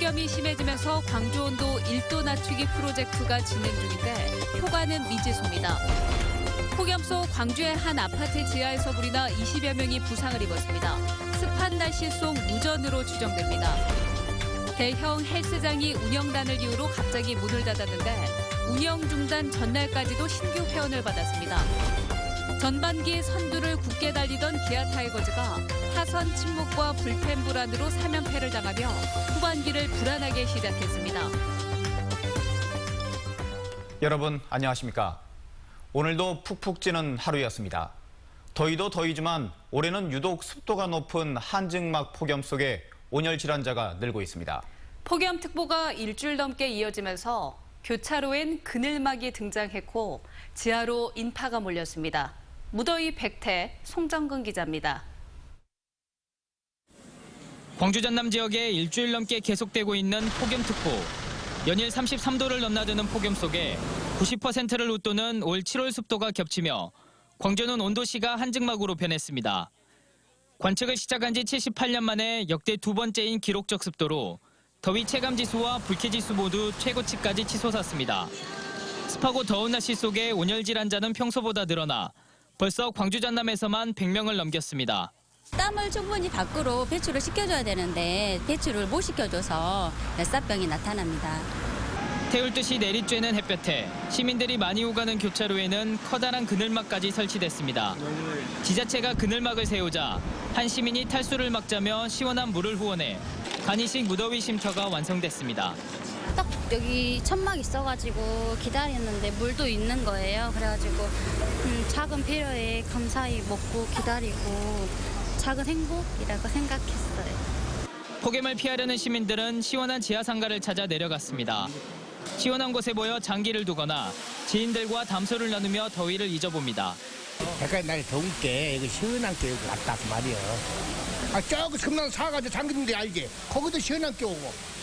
폭염이 심해지면서 광주 온도 1도 낮추기 프로젝트가 진행 중인데 효과는 미지수입니다. 폭염 속 광주의 한 아파트 지하에서 불이나 20여 명이 부상을 입었습니다. 습한 날씨 속 무전으로 추정됩니다. 대형 헬스장이 운영단을 이유로 갑자기 문을 닫았는데 운영 중단 전날까지도 신규 회원을 받았습니다. 전반기 선두를 굳게 달리던 기아 타이거즈가 타선 침묵과 불펜 불안으로 3연패를 당하며 후반기를 불안하게 시작했습니다. 여러분 안녕하십니까? 오늘도 푹푹 찌는 하루였습니다. 더위도 더위지만 올해는 유독 습도가 높은 한증막 폭염 속에 온열 질환자가 늘고 있습니다. 폭염특보가 일주일 넘게 이어지면서 교차로엔 그늘막이 등장했고 지하로 인파가 몰렸습니다. 무더위 백태 송정근 기자입니다. 광주 전남 지역에 일주일 넘게 계속되고 있는 폭염특보. 연일 33도를 넘나드는 폭염 속에 90%를 웃도는 올 7월 습도가 겹치며 광주는 온도시가 한증막으로 변했습니다. 관측을 시작한 지 78년 만에 역대 두 번째인 기록적 습도로 더위 체감지수와 불쾌지수 모두 최고치까지 치솟았습니다. 습하고 더운 날씨 속에 온열 질환자는 평소보다 늘어나 벌써 광주 전남에서만 100명을 넘겼습니다. 땀을 충분히 밖으로 배출을 시켜줘야 되는데 배출을 못 시켜줘서 열사병이 나타납니다. 태울 듯이 내리쬐는 햇볕에 시민들이 많이 오가는 교차로에는 커다란 그늘막까지 설치됐습니다. 지자체가 그늘막을 세우자 한 시민이 탈수를 막자며 시원한 물을 후원해 간이식 무더위 쉼터가 완성됐습니다. 딱 여기 천막 있어가지고 기다렸는데 물도 있는 거예요. 그래가지고 작은 배려에 감사히 먹고 기다리고 작은 행복이라고 생각했어요. 폭염을 피하려는 시민들은 시원한 지하상가를 찾아 내려갔습니다. 시원한 곳에 모여 장기를 두거나 지인들과 담소를 나누며 더위를 잊어봅니다. 백화점 날이 더운 게 이거 시원한 게 여기 왔다 그 말이야. 저기 섬나라 사가지고 잠기는데 알지? 거기도 시원한 게 오고.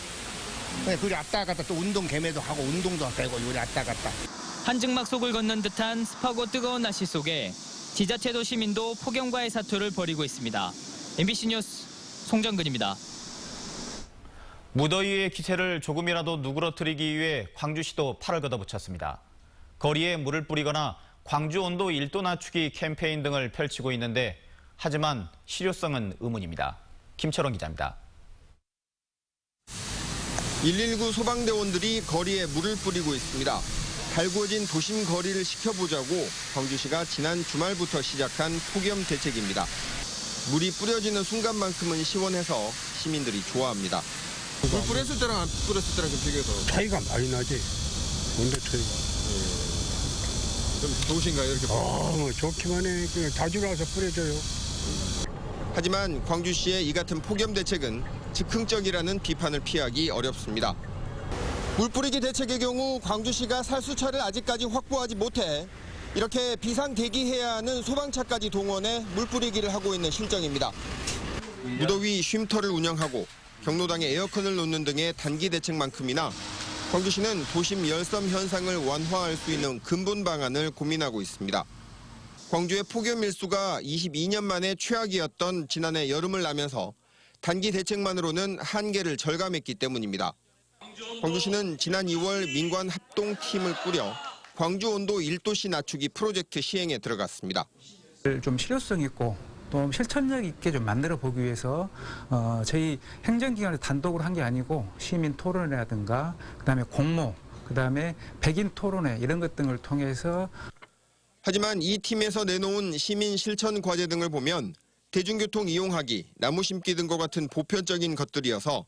그리 왔다 갔다 또 운동 개매도 하고 운동도 되고 요리 왔다 갔다. 한증막 속을 걷는 듯한 습하고 뜨거운 날씨 속에 지자체도 시민도 폭염과의 사투를 벌이고 있습니다. MBC 뉴스 송정근입니다. 무더위의 기세를 조금이라도 누그러뜨리기 위해 광주시도 팔을 걷어붙였습니다. 거리에 물을 뿌리거나 광주 온도 1도 낮추기 캠페인 등을 펼치고 있는데 하지만 실효성은 의문입니다. 김철원 기자입니다. 119 소방대원들이 거리에 물을 뿌리고 있습니다. 달구어진 도심 거리를 식혀보자고 광주시가 지난 주말부터 시작한 폭염 대책입니다. 물이 뿌려지는 순간만큼은 시원해서 시민들이 좋아합니다. 물 뿌렸을 때랑 안 뿌렸을 때랑 좀 비교해서 차이가 많이 나지. 온도 차이가. 좀 좋으신가요? 이렇게? 뭐 좋기만 해. 그냥 자주 나와서 뿌려줘요. 하지만 광주시의 이 같은 폭염 대책은 즉흥적이라는 비판을 피하기 어렵습니다. 물 뿌리기 대책의 경우 광주시가 살수차를 아직까지 확보하지 못해 이렇게 비상 대기해야 하는 소방차까지 동원해 물 뿌리기를 하고 있는 실정입니다. 무더위 쉼터를 운영하고 경로당에 에어컨을 놓는 등의 단기 대책만큼이나 광주시는 도심 열섬 현상을 완화할 수 있는 근본 방안을 고민하고 있습니다. 광주의 폭염 일수가 22년 만에 최악이었던 지난해 여름을 나면서 단기 대책만으로는 한계를 절감했기 때문입니다. 광주시는 지난 2월 민관 합동팀을 꾸려 광주 온도 1도씨 낮추기 프로젝트 시행에 들어갔습니다. 좀 실효성 있고 또 실천력 있게 좀 만들어 보기 위해서 저희 행정기관에서 단독으로 한 게 아니고 시민 토론회라든가 그다음에 공모, 그다음에 백인 토론회 이런 것 등을 통해서 하지만 이 팀에서 내놓은 시민 실천 과제 등을 보면 대중교통 이용하기, 나무 심기 등과 같은 보편적인 것들이어서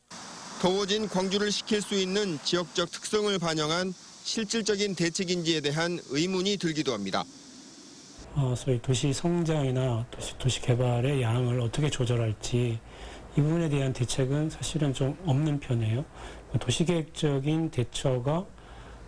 더워진 광주를 식힐 수 있는 지역적 특성을 반영한 실질적인 대책인지에 대한 의문이 들기도 합니다. 소위 도시 성장이나 도시 개발의 양을 어떻게 조절할지 이 부분에 대한 대책은 사실은 좀 없는 편이에요. 도시계획적인 대처가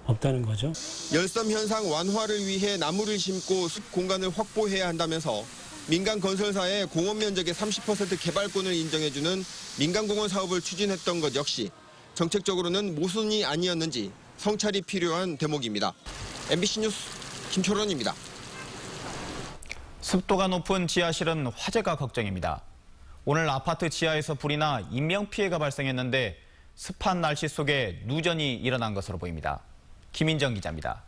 없다는 거죠. 열섬 현상 완화를 위해 나무를 심고 숲 공간을 확보해야 한다면서 민간 건설사의 공원 면적의 30% 개발권을 인정해주는 민간공원 사업을 추진했던 것 역시 정책적으로는 모순이 아니었는지 성찰이 필요한 대목입니다. MBC 뉴스 김철원입니다. 습도가 높은 지하실은 화재가 걱정입니다. 오늘 아파트 지하에서 불이 나 인명피해가 발생했는데 습한 날씨 속에 누전이 일어난 것으로 보입니다. 김인정 기자입니다.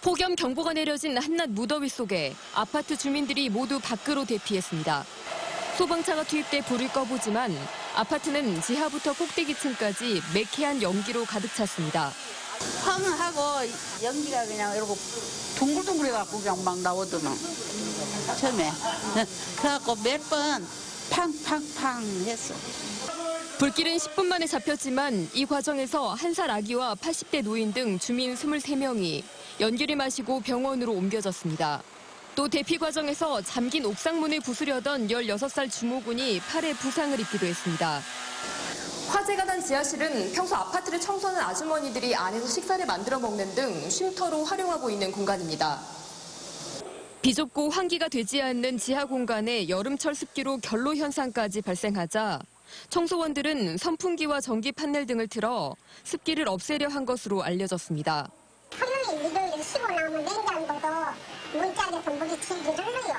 폭염 경보가 내려진 한낮 무더위 속에 아파트 주민들이 모두 밖으로 대피했습니다. 소방차가 투입돼 불을 꺼보지만 아파트는 지하부터 꼭대기층까지 매캐한 연기로 가득 찼습니다. 황하고 연기가 그냥 이러고 둥글둥글해갖고 그냥 막 나오더만 처음에. 그래갖고 몇 번 팡팡팡 했어. 불길은 10분 만에 잡혔지만 이 과정에서 1살 아기와 80대 노인 등 주민 23명이 연기를 마시고 병원으로 옮겨졌습니다. 또 대피 과정에서 잠긴 옥상문을 부수려던 16살 주모군이 팔에 부상을 입기도 했습니다. 화재가 난 지하실은 평소 아파트를 청소하는 아주머니들이 안에서 식사를 만들어 먹는 등 쉼터로 활용하고 있는 공간입니다. 비좁고 환기가 되지 않는 지하 공간에 여름철 습기로 결로 현상까지 발생하자 청소원들은 선풍기와 전기 판넬 등을 틀어 습기를 없애려 한 것으로 알려졌습니다. 하루에 일을 쉬고 나면 냉장고도 문짝에서 물이 질질 흘러요.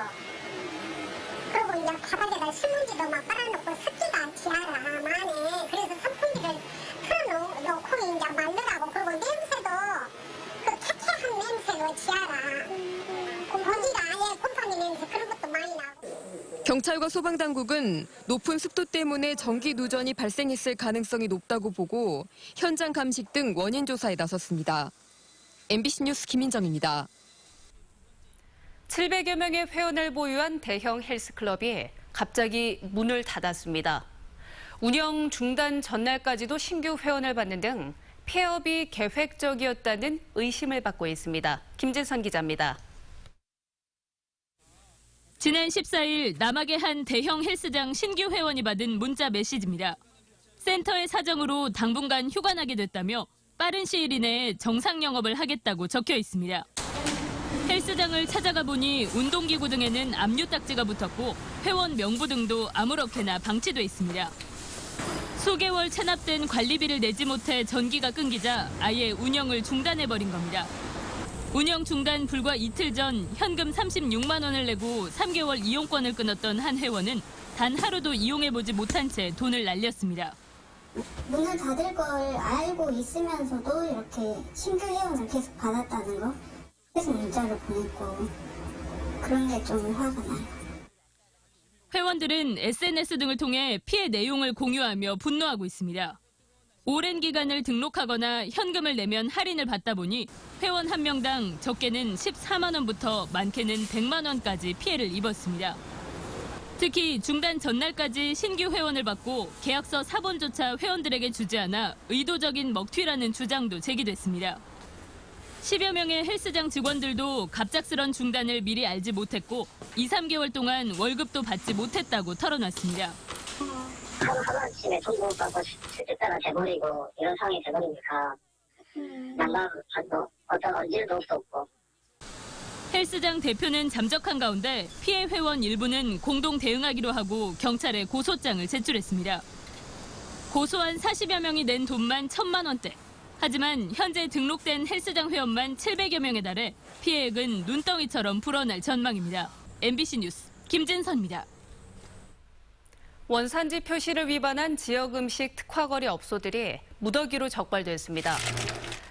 그리고 이제 바닥에다 신문지도 막 빨아놓고 습기가 지하라 많이. 그래서 선풍기를 틀어놓고 이제 말르라고. 그리고 냄새도 그 쾌쾌한 냄새도 지하라. 공기가 아예 곰팡이 냄새 그런 것도 많이 나고. 경찰과 소방당국은 높은 습도 때문에 전기 누전이 발생했을 가능성이 높다고 보고 현장 감식 등 원인 조사에 나섰습니다. MBC 뉴스 김인정입니다. 700여 명의 회원을 보유한 대형 헬스클럽이 갑자기 문을 닫았습니다. 운영 중단 전날까지도 신규 회원을 받는 등 폐업이 계획적이었다는 의심을 받고 있습니다. 김진선 기자입니다. 지난 14일 남학의 한 대형 헬스장 신규 회원이 받은 문자 메시지입니다. 센터의 사정으로 당분간 휴관하게 됐다며 빠른 시일 이내에 정상 영업을 하겠다고 적혀 있습니다. 헬스장을 찾아가 보니 운동기구 등에는 압류 딱지가 붙었고 회원 명부 등도 아무렇게나 방치돼 있습니다. 수개월 체납된 관리비를 내지 못해 전기가 끊기자 아예 운영을 중단해버린 겁니다. 운영 중단 불과 이틀 전 현금 36만 원을 내고 3개월 이용권을 끊었던 한 회원은 단 하루도 이용해보지 못한 채 돈을 날렸습니다. 문을 닫을 걸 알고 있으면서도 이렇게 신규 회원을 계속 받았다는 거. 그래서 문자를 보냈고 그런 게 좀 화가 나요. 회원들은 SNS 등을 통해 피해 내용을 공유하며 분노하고 있습니다. 오랜 기간을 등록하거나 현금을 내면 할인을 받다 보니 회원 한 명당 적게는 14만 원부터 많게는 100만 원까지 피해를 입었습니다. 특히 중단 전날까지 신규 회원을 받고 계약서 사본조차 회원들에게 주지 않아 의도적인 먹튀라는 주장도 제기됐습니다. 10여 명의 헬스장 직원들도 갑작스런 중단을 미리 알지 못했고 2, 3개월 동안 월급도 받지 못했다고 털어놨습니다. 하루아침에 돈 못 받고 실직자가 돼버리고 이런 상황이 돼버리니까 난감하고 어떤 일도 없었고. 헬스장 대표는 잠적한 가운데 피해 회원 일부는 공동 대응하기로 하고 경찰에 고소장을 제출했습니다. 고소한 40여 명이 낸 돈만 1,000만 원대. 하지만 현재 등록된 헬스장 회원만 700여 명에 달해 피해액은 눈덩이처럼 불어날 전망입니다. MBC 뉴스 김진선입니다. 원산지 표시를 위반한 지역 음식 특화거리 업소들이 무더기로 적발됐습니다.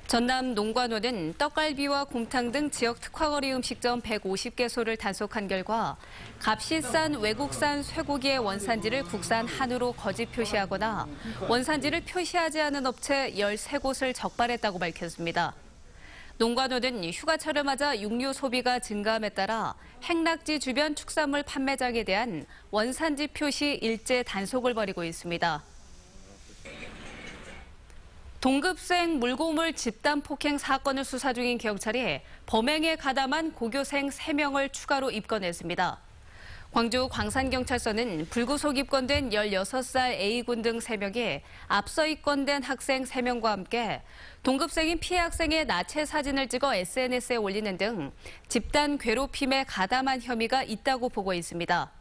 전남 농관원은 떡갈비와 곰탕 등 지역 특화거리 음식점 150개소를 단속한 결과 값이 싼 외국산 쇠고기의 원산지를 국산 한우로 거짓 표시하거나 원산지를 표시하지 않은 업체 13곳을 적발했다고 밝혔습니다. 농관원은 휴가철을 맞아 육류 소비가 증가함에 따라 행락지 주변 축산물 판매장에 대한 원산지 표시 일제 단속을 벌이고 있습니다. 동급생 물고물 집단 폭행 사건을 수사 중인 경찰이 범행에 가담한 고교생 3명을 추가로 입건했습니다. 광주 광산경찰서는 불구속 입건된 16살 A군 등 3명이 앞서 입건된 학생 3명과 함께 동급생인 피해 학생의 나체 사진을 찍어 SNS에 올리는 등 집단 괴롭힘에 가담한 혐의가 있다고 보고 있습니다.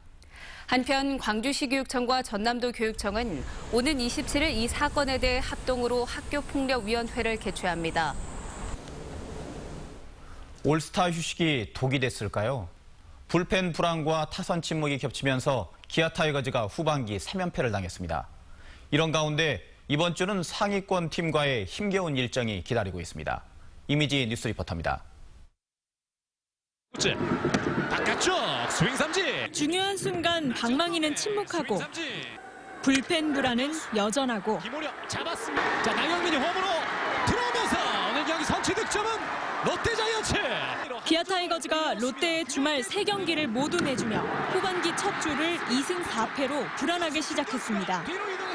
한편 광주시 교육청과 전남도 교육청은 오는 27일 이 사건에 대해 합동으로 학교폭력위원회를 개최합니다. 올스타 휴식이 독이 됐을까요? 불펜 불황과 타선 침묵이 겹치면서 기아 타이거즈가 후반기 3연패를 당했습니다. 이런 가운데 이번 주는 상위권 팀과의 힘겨운 일정이 기다리고 있습니다. 이미지 뉴스 리포터입니다. 바깥쪽 스윙 삼진. 중요한 순간 방망이는 침묵하고 불펜 불안은 여전하고 김호령 잡았습니다. 자, 나경민이 홈으로 들어오면서 오늘 경기 선취 득점은 롯데 자이언츠. 기아 타이거즈가 롯데의 주말 3경기를 모두 내주며 후반기 첫 주를 2승 4패로 불안하게 시작했습니다.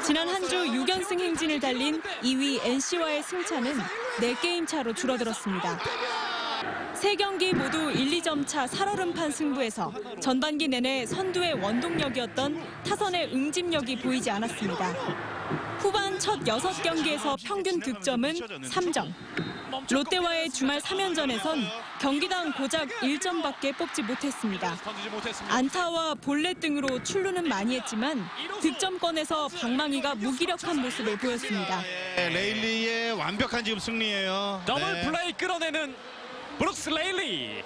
지난 한 주 6연승 행진을 달린 2위 NC와의 승차는 4게임 차로 줄어들었습니다. 3경기 모두 1, 2점 차 살얼음판 승부에서 전반기 내내 선두의 원동력이었던 타선의 응집력이 보이지 않았습니다. 후반 첫 6경기에서 평균 득점은 3점. 롯데와의 주말 3연전에선 경기당 고작 1점밖에 뽑지 못했습니다. 안타와 볼넷 등으로 출루는 많이 했지만 득점권에서 방망이가 무기력한 모습을 보였습니다. 레일리의 완벽한 지금 승리예요. 더블 플레이 끌어내는 브룩스 레일리.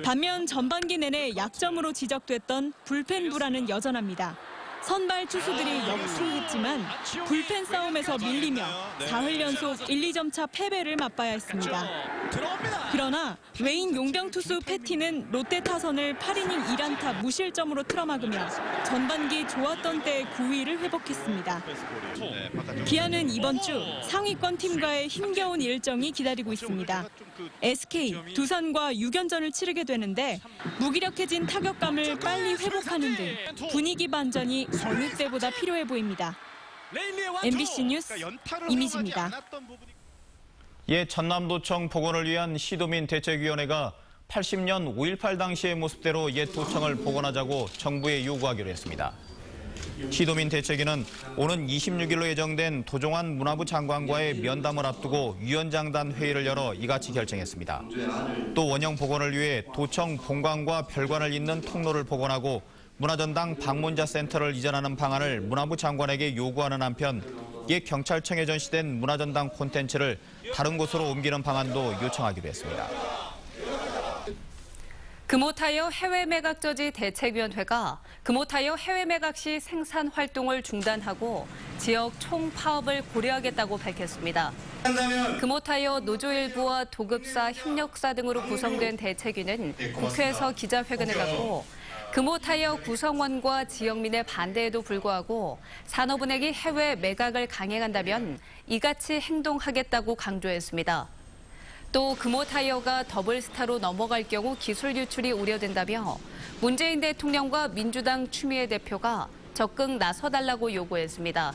반면 전반기 내내 약점으로 지적됐던 불펜 불안은 여전합니다. 선발 투수들이 역승했지만 불펜 싸움에서 밀리며 4흘 연속 1, 2점 차 패배를 맛봐야 했습니다. 그러나 외인 용병 투수 패티는 롯데 타선을 8이닝 1안타 무실점으로 틀어막으며 전반기 좋았던 때의 9위를 회복했습니다. 기아는 이번 주 상위권 팀과의 힘겨운 일정이 기다리고 있습니다. SK, 두산과 6연전을 치르게 되는데 무기력해진 타격감을 빨리 회복하는 등 분위기 반전이 어느 때보다 필요해 보입니다. MBC 뉴스 이미지입니다. 전남도청 복원을 위한 시도민 대책위원회가 80년 5.18 당시의 모습대로 옛 도청을 복원하자고 정부에 요구하기로 했습니다. 시도민 대책위는 오는 26일로 예정된 도종환 문화부 장관과의 면담을 앞두고 위원장단 회의를 열어 이같이 결정했습니다. 또 원형 복원을 위해 도청 본관과 별관을 잇는 통로를 복원하고 문화전당 방문자 센터를 이전하는 방안을 문화부 장관에게 요구하는 한편 옛 경찰청에 전시된 문화전당 콘텐츠를 다른 곳으로 옮기는 방안도 요청하기로 했습니다. 금호타이어 해외 매각 저지 대책위원회가 금호타이어 해외 매각 시 생산 활동을 중단하고 지역 총파업을 고려하겠다고 밝혔습니다. 금호타이어 노조 일부와 도급사, 협력사 등으로 구성된 대책위는 국회에서 기자회견을 갖고 금호타이어 구성원과 지역민의 반대에도 불구하고 산업은행이 해외 매각을 강행한다면 이같이 행동하겠다고 강조했습니다. 또 금호타이어가 더블스타로 넘어갈 경우 기술 유출이 우려된다며 문재인 대통령과 민주당 추미애 대표가 적극 나서달라고 요구했습니다.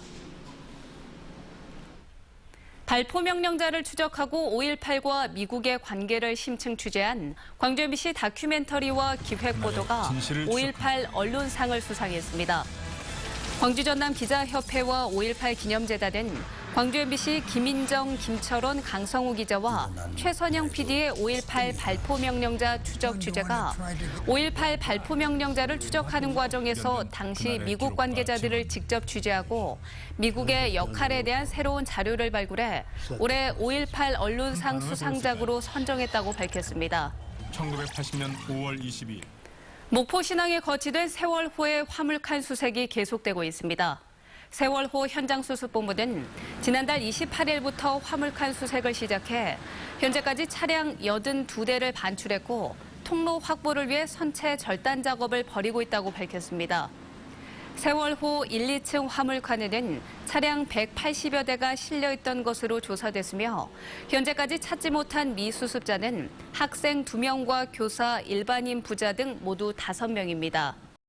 발포명령자를 추적하고 5.18과 미국의 관계를 심층 취재한 광주 MBC 다큐멘터리와 기획보도가 5.18 언론상을 수상했습니다. 광주 전남 기자협회와 5.18 기념재단은 광주 MBC 김인정, 김철원, 강성우 기자와 최선영 PD의 5.18 발포명령자 추적 취재가 5.18 발포명령자를 추적하는 과정에서 당시 미국 관계자들을 직접 취재하고 미국의 역할에 대한 새로운 자료를 발굴해 올해 5.18 언론상 수상작으로 선정했다고 밝혔습니다. 1980년 5월 22일. 목포 신항에 거치된 세월호의 화물칸 수색이 계속되고 있습니다. 세월호 현장수습본부는 지난달 28일부터 화물칸 수색을 시작해 현재까지 차량 82대를 반출했고 통로 확보를 위해 선체 절단 작업을 벌이고 있다고 밝혔습니다. 세월호 1, 2층 화물칸에는 차량 180여 대가 실려있던 것으로 조사됐으며 현재까지 찾지 못한 미수습자는 학생 2명과 교사, 일반인 부자 등 모두 5명입니다.